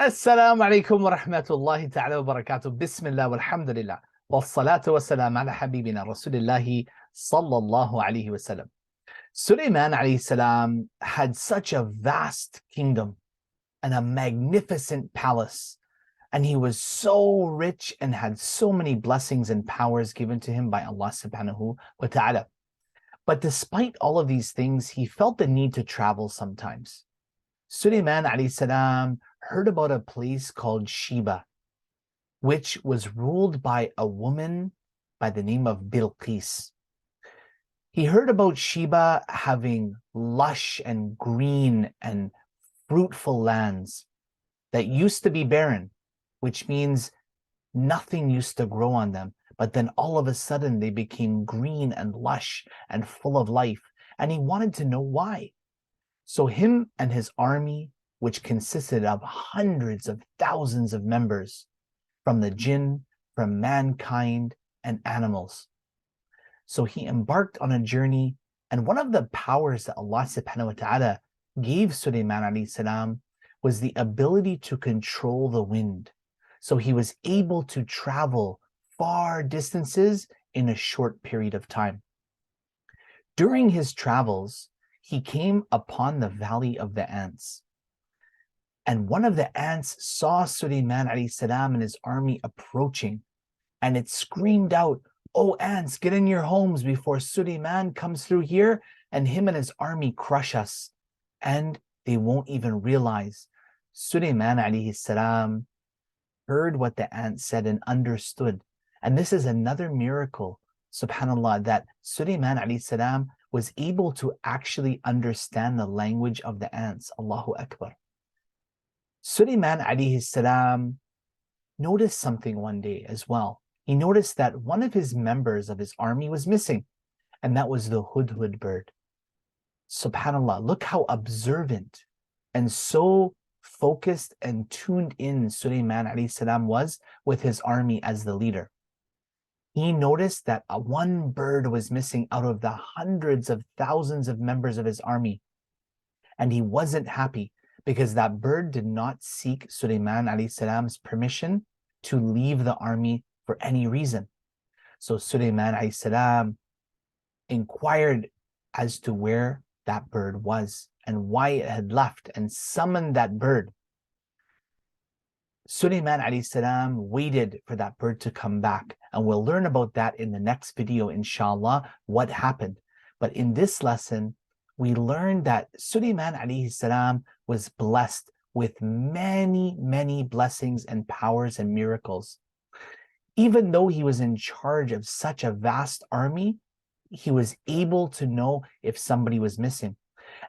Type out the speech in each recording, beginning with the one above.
السلام عليكم ورحمة الله تعالى وبركاته. بسم الله والحمد لله والصلاة والسلام على حبيبنا رسول الله صلى الله عليه وسلم. Sulaiman alayhi salam had such a vast kingdom and a magnificent palace, and he was so rich and had so many blessings and powers given to him by Allah subhanahu wa ta'ala. But despite all of these things, he felt the need to travel sometimes. Sulaiman alayhi salam heard about a place called Sheba, which was ruled by a woman by the name of Bilqis. He heard about Sheba having lush and green and fruitful lands that used to be barren, which means nothing used to grow on them. But then all of a sudden they became green and lush and full of life. And he wanted to know why. So him and his army, which consisted of hundreds of thousands of members from the jinn, from mankind, and animals. So he embarked on a journey, and one of the powers that Allah subhanahu wa ta'ala gave Sulaiman alayhi salam was the ability to control the wind. So he was able to travel far distances in a short period of time. During his travels, he came upon the Valley of the Ants. And one of the ants saw Sulaiman alayhi salam and his army approaching, and it screamed out, "Oh ants, get in your homes before Sulaiman comes through here and him and his army crush us." And they won't even realize. Sulaiman alayhi salam heard what the ant said and understood. And this is another miracle, subhanAllah, that Sulaiman alayhi salam was able to actually understand the language of the ants. Allahu Akbar. Sulaiman alayhi salam noticed something one day as well. He noticed that one of his members of his army was missing, and that was the hudhud bird. SubhanAllah, look how observant and so focused and tuned in Sulaiman alayhi salam was with his army as the leader. He noticed that one bird was missing out of the hundreds of thousands of members of his army. And he wasn't happy because that bird did not seek Sulaiman alayhi salam's permission to leave the army for any reason. So Sulaiman alayhi salam inquired as to where that bird was and why it had left and summoned that bird. Sulaiman alayhi salam waited for that bird to come back, and we'll learn about that in the next video, inshallah, what happened. But in this lesson, we learned that Sulaiman alayhi salam was blessed with many, many blessings and powers and miracles. Even though he was in charge of such a vast army, he was able to know if somebody was missing.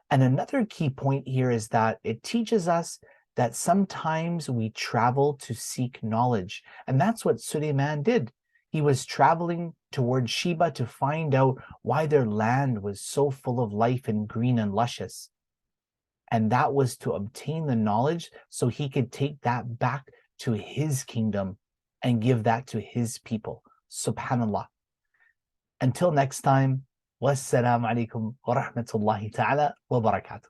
And another key point here is that it teaches us that sometimes we travel to seek knowledge. And that's what Sulaiman did. He was traveling towards Sheba to find out why their land was so full of life and green and luscious. And that was to obtain the knowledge so he could take that back to his kingdom and give that to his people. Subhanallah. Until next time, wassalamu alaikum wa rahmatullahi ta'ala wa barakatuh.